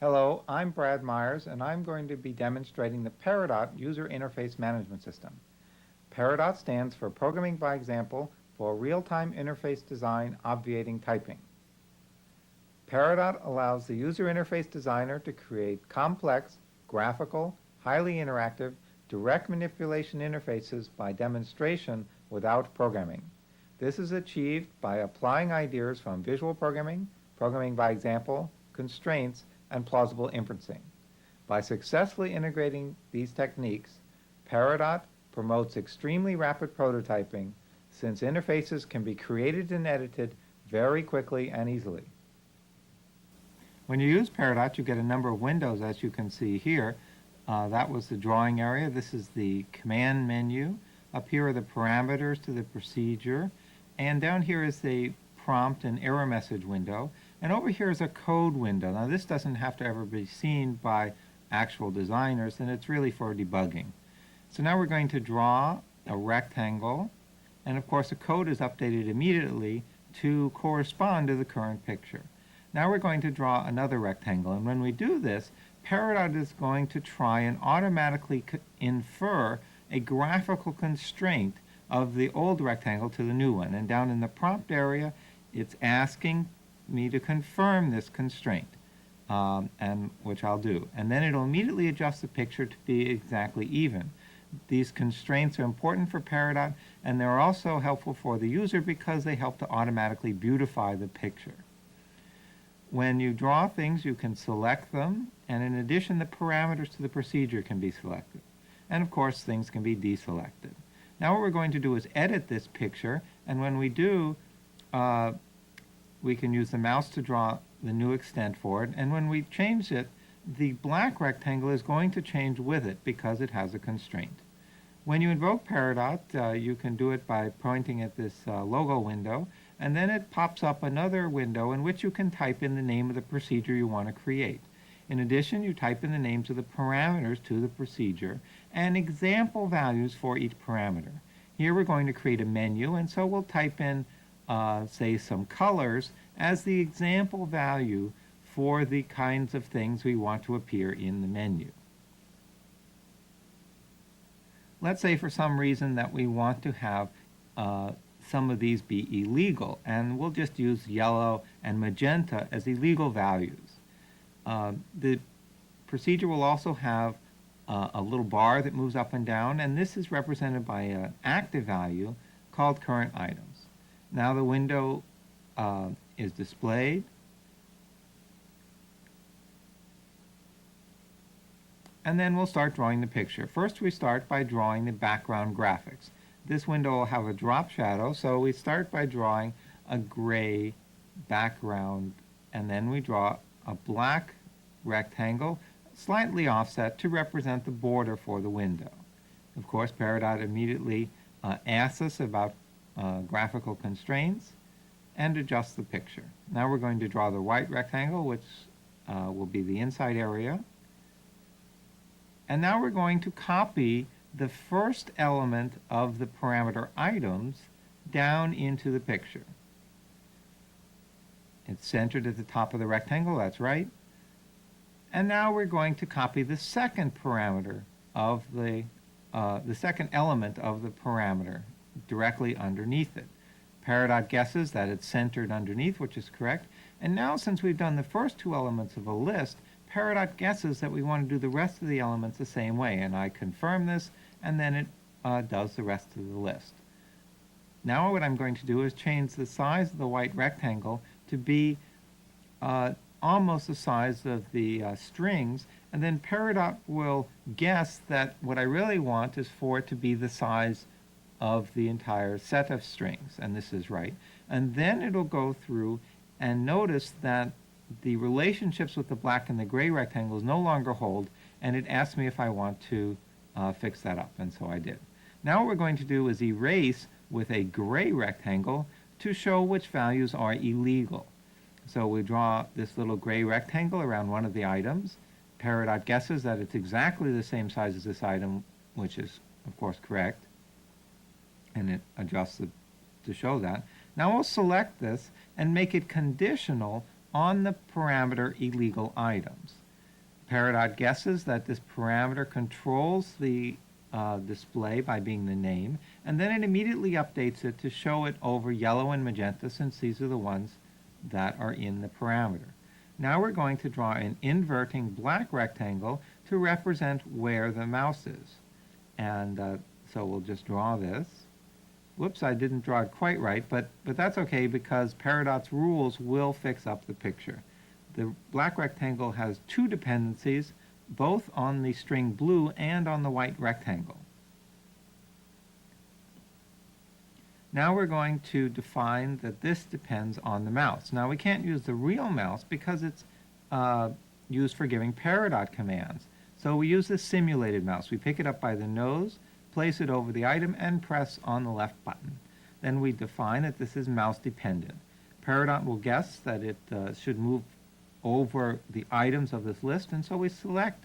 Hello, I'm Brad Myers, and I'm going to be demonstrating the Peridot User Interface Management System. Peridot stands for Programming by Example for Real-Time Interface Design Obviating Typing. Peridot allows the user interface designer to create complex, graphical, highly interactive, direct manipulation interfaces by demonstration without programming. This is achieved by applying ideas from visual programming, programming by example, constraints, and plausible inferencing. By successfully integrating these techniques, Peridot promotes extremely rapid prototyping since interfaces can be created and edited very quickly and easily. When you use Peridot, you get a number of windows, as you can see here. That was the drawing area. This is the command menu. Up here are the parameters to the procedure. And down here is the prompt and error message window. And over here is a code window. Now this doesn't have to ever be seen by actual designers, and it's really for debugging. So now we're going to draw a rectangle. And of course the code is updated immediately to correspond to the current picture. Now we're going to draw another rectangle, and when we do this, Peridot is going to try and automatically infer a graphical constraint of the old rectangle to the new one. And down in the prompt area, it's asking me to confirm this constraint, and which I'll do. And then it'll immediately adjust the picture to be exactly even. These constraints are important for Peridot, and they're also helpful for the user because they help to automatically beautify the picture. When you draw things, you can select them, and in addition, the parameters to the procedure can be selected. And of course, things can be deselected. Now what we're going to do is edit this picture, and when we do, we can use the mouse to draw the new extent for it, and when we change it, the black rectangle is going to change with it because it has a constraint. When you invoke Peridot, you can do it by pointing at this logo window, and then it pops up another window in which you can type in the name of the procedure you want to create. In addition, you type in the names of the parameters to the procedure and example values for each parameter. Here we're going to create a menu, and so we'll type in, say, some colors as the example value for the kinds of things we want to appear in the menu. Let's say for some reason that we want to have some of these be illegal, and we'll just use yellow and magenta as illegal values. The procedure will also have a little bar that moves up and down, and this is represented by an active value called current items. Now the window is displayed, and then we'll start drawing the picture. First we start by drawing the background graphics. This window will have a drop shadow, so we start by drawing a gray background, and then we draw a black rectangle slightly offset to represent the border for the window. Of course, Peridot immediately asks us about graphical constraints and adjusts the picture. Now we're going to draw the white rectangle, which will be the inside area. And now we're going to copy the first element of the parameter items down into the picture. It's centered at the top of the rectangle, that's right. And now we're going to copy the second parameter of the second element of the parameter directly underneath it. Peridot guesses that it's centered underneath, which is correct. And now, since we've done the first two elements of a list, Peridot guesses that we want to do the rest of the elements the same way, and I confirm this, and then it does the rest of the list. Now what I'm going to do is change the size of the white rectangle to be almost the size of the strings, and then Peridot will guess that what I really want is for it to be the size of the entire set of strings, and this is right. And then it'll go through and notice that the relationships with the black and the gray rectangles no longer hold, and it asks me if I want to fix that up, and so I did. Now what we're going to do is erase with a gray rectangle to show which values are illegal. So we draw this little gray rectangle around one of the items. Peridot guesses that it's exactly the same size as this item, which is of course correct, and it adjusts it to show that. Now we'll select this and make it conditional on the parameter illegal items. Peridot guesses that this parameter controls the display by being the name, and then it immediately updates it to show it over yellow and magenta, since these are the ones that are in the parameter. Now we're going to draw an inverting black rectangle to represent where the mouse is. And so we'll just draw this. Whoops, I didn't draw it quite right, but that's okay because Peridot's rules will fix up the picture. The black rectangle has two dependencies, both on the string blue and on the white rectangle. Now we're going to define that this depends on the mouse. Now we can't use the real mouse because it's used for giving Peridot commands. So we use the simulated mouse. We pick it up by the nose, place it over the item, and press on the left button. Then we define that this is mouse dependent. Peridot will guess that it should move over the items of this list, and so we select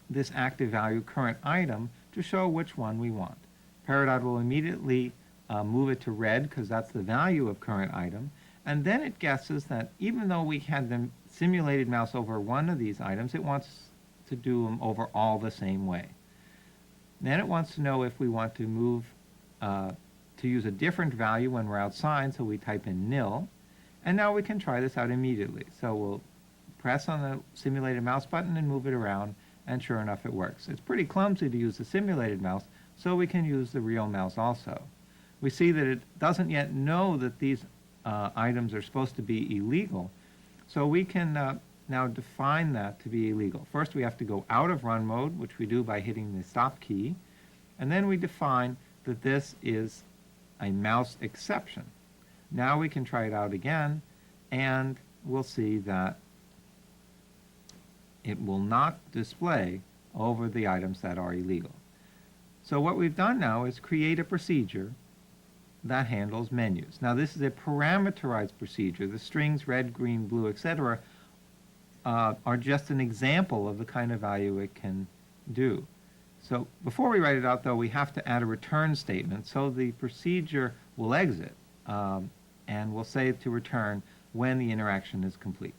this active value current item to show which one we want. Peridot will immediately move it to red because that's the value of current item, and then it guesses that even though we had the simulated mouse over one of these items, it wants to do them over all the same way. Then it wants to know if we want to move to use a different value when we're outside, so we type in nil. And now we can try this out immediately. So we'll press on the simulated mouse button and move it around, and sure enough it works. It's pretty clumsy to use the simulated mouse, so we can use the real mouse also. We see that it doesn't yet know that these items are supposed to be illegal, so we can now define that to be illegal. First we have to go out of run mode, which we do by hitting the stop key, and then we define that this is a mouse exception. Now we can try it out again, and we'll see that it will not display over the items that are illegal. So what we've done now is create a procedure that handles menus. Now this is a parameterized procedure. The strings red, green, blue, etc. Are just an example of the kind of value it can do. So before we write it out, though, we have to add a return statement, so the procedure will exit and we'll say to return when the interaction is complete.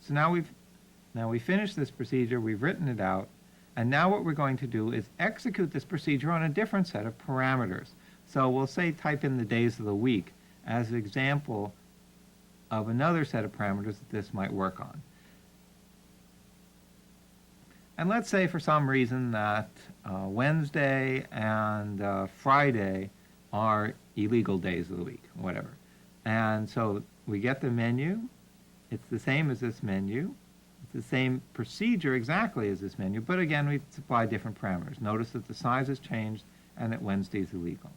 So now we've finished this procedure, we've written it out, and now what we're going to do is execute this procedure on a different set of parameters. So we'll say type in the days of the week as an example of another set of parameters that this might work on. And let's say for some reason that Wednesday and Friday are illegal days of the week, whatever. And so we get the menu. It's the same as this menu. It's the same procedure exactly as this menu, but again, we supply different parameters. Notice that the size has changed and that Wednesday is illegal.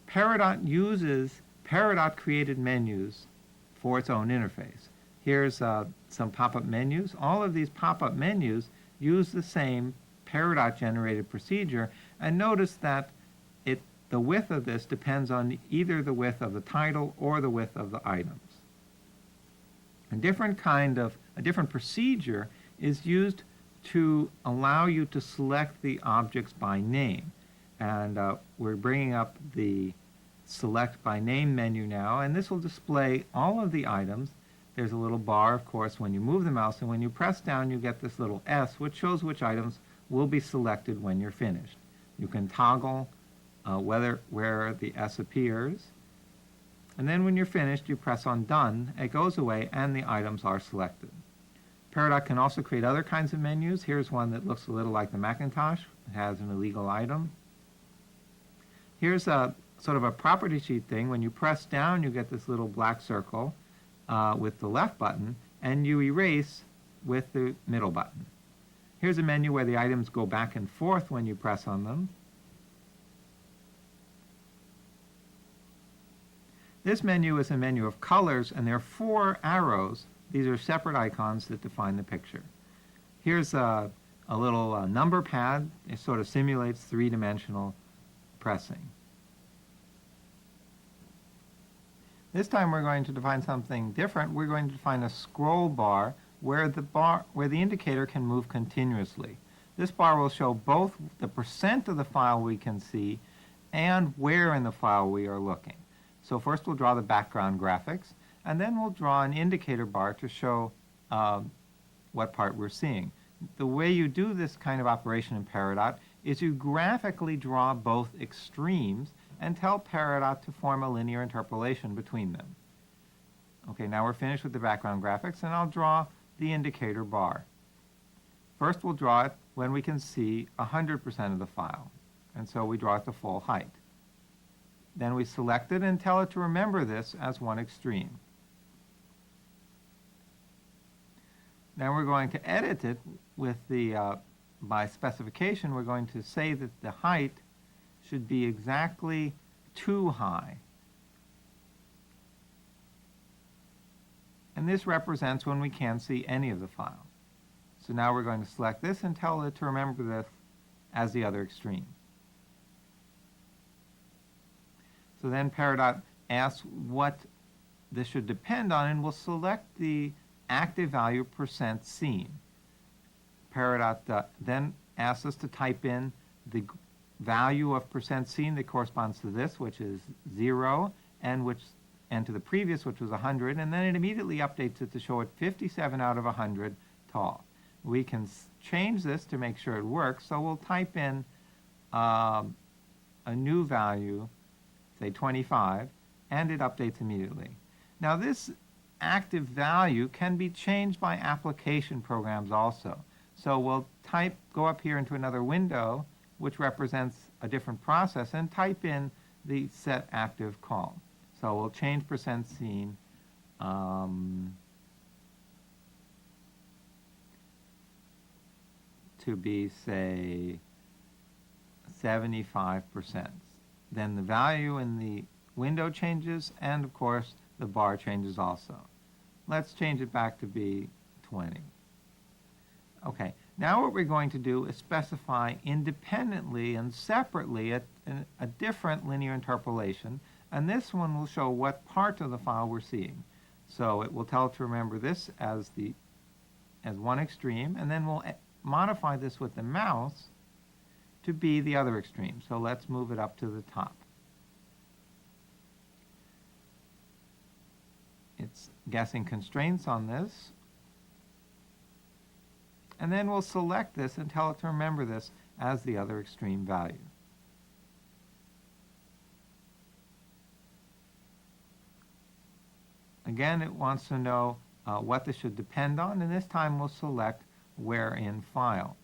Peridot uses Peridot-created menus for its own interface. Here's some pop-up menus. All of these pop-up menus use the same Peridot-generated procedure, and notice that the width of this depends on either the width of the title or the width of the items. A different procedure is used to allow you to select the objects by name. And we're bringing up the Select by Name menu now, and this will display all of the items. There's a little bar, of course, when you move the mouse, and when you press down, you get this little S, which shows which items will be selected when you're finished. You can toggle where the S appears, and then when you're finished, you press on Done, it goes away, and the items are selected. Peridot can also create other kinds of menus. Here's one that looks a little like the Macintosh. It has an illegal item. Here's a sort of a property sheet thing. When you press down, you get this little black circle with the left button, and you erase with the middle button. Here's a menu where the items go back and forth when you press on them. This menu is a menu of colors, and there are 4 arrows. These are separate icons that define the picture. Here's a little number pad. It sort of simulates 3-dimensional pressing. This time we're going to define something different. We're going to define a scroll bar where the indicator can move continuously. This bar will show both the % of the file we can see and where in the file we are looking. So first we'll draw the background graphics, and then we'll draw an indicator bar to show what part we're seeing. The way you do this kind of operation in Peridot is you graphically draw both extremes and tell Peridot to form a linear interpolation between them. Okay, now we're finished with the background graphics, and I'll draw the indicator bar. First, we'll draw it when we can see 100% of the file, and so we draw it to full height. Then we select it and tell it to remember this as one extreme. Then we're going to edit it with the, by specification, we're going to say that the height should be exactly too high. And this represents when we can't see any of the file. So now we're going to select this and tell it to remember this as the other extreme. So then Peridot asks what this should depend on, and we'll select the active value percent seen. Peridot then asks us to type in the value of percent seen that corresponds to this, which is 0, and to the previous, which was 100, and then it immediately updates it to show it 57 out of 100 tall. We can change this to make sure it works, so we'll type in a new value, say 25, and it updates immediately. Now this active value can be changed by application programs also. So we'll go up here into another window, which represents a different process, and type in the set active call. So we'll change percent seen to be, say, 75%. Then the value in the window changes, and of course the bar changes also. Let's change it back to be 20. Okay, now what we're going to do is specify independently and separately a different linear interpolation, and this one will show what part of the file we're seeing. So it will tell it to remember this as one extreme, and then we'll modify this with the mouse to be the other extreme. So let's move it up to the top. It's guessing constraints on this. And then we'll select this and tell it to remember this as the other extreme value. Again, it wants to know what this should depend on, and this time we'll select where in file.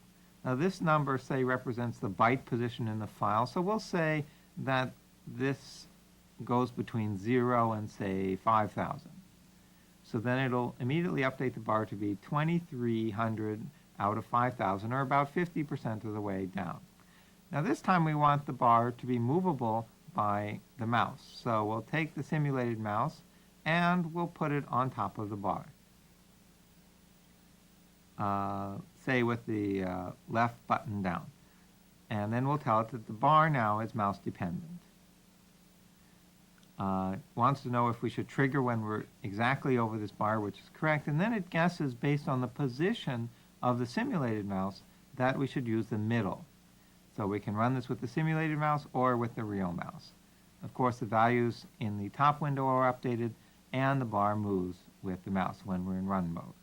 Now this number, say, represents the byte position in the file, so we'll say that this goes between 0 and, say, 5,000. So then it'll immediately update the bar to be 2,300 out of 5,000, or about 50% of the way down. Now this time we want the bar to be movable by the mouse. So we'll take the simulated mouse and we'll put it on top of the bar. Say with the left button down. And then we'll tell it that the bar now is mouse dependent. It wants to know if we should trigger when we're exactly over this bar, which is correct, and then it guesses based on the position of the simulated mouse that we should use the middle. So we can run this with the simulated mouse or with the real mouse. Of course, the values in the top window are updated, and the bar moves with the mouse when we're in run mode.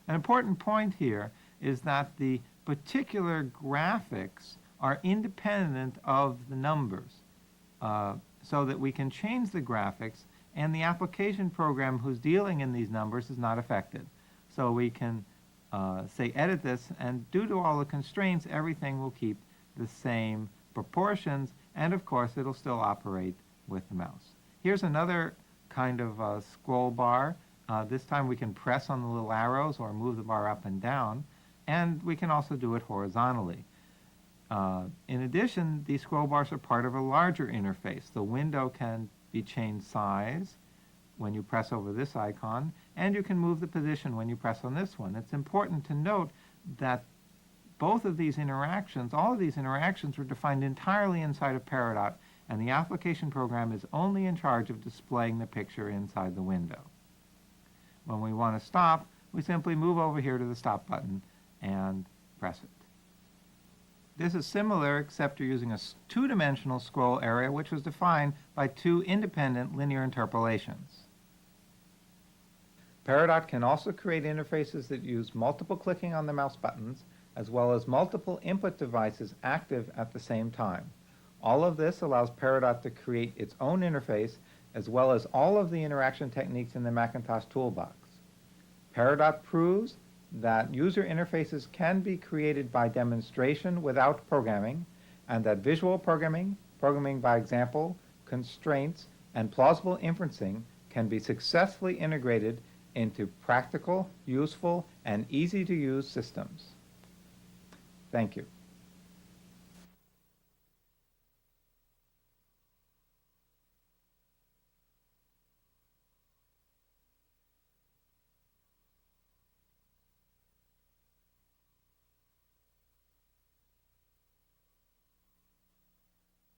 An important point here is that the particular graphics are independent of the numbers, so that we can change the graphics, and the application program who's dealing in these numbers is not affected. So we can say edit this, and due to all the constraints, everything will keep the same proportions, and of course it'll still operate with the mouse. Here's another kind of scroll bar. This time we can press on the little arrows or move the bar up and down, and we can also do it horizontally. In addition, these scroll bars are part of a larger interface. The window can be changed size when you press over this icon, and you can move the position when you press on this one. It's important to note that both of these interactions, all of these interactions, were defined entirely inside of Peridot, and the application program is only in charge of displaying the picture inside the window. When we want to stop, we simply move over here to the stop button and press it. This is similar, except you're using a two-dimensional scroll area, which was defined by two independent linear interpolations. Peridot can also create interfaces that use multiple clicking on the mouse buttons, as well as multiple input devices active at the same time. All of this allows Peridot to create its own interface, as well as all of the interaction techniques in the Macintosh toolbox. Peridot proves that user interfaces can be created by demonstration without programming, and that visual programming, programming by example, constraints, and plausible inferencing can be successfully integrated into practical, useful, and easy-to-use systems. Thank you.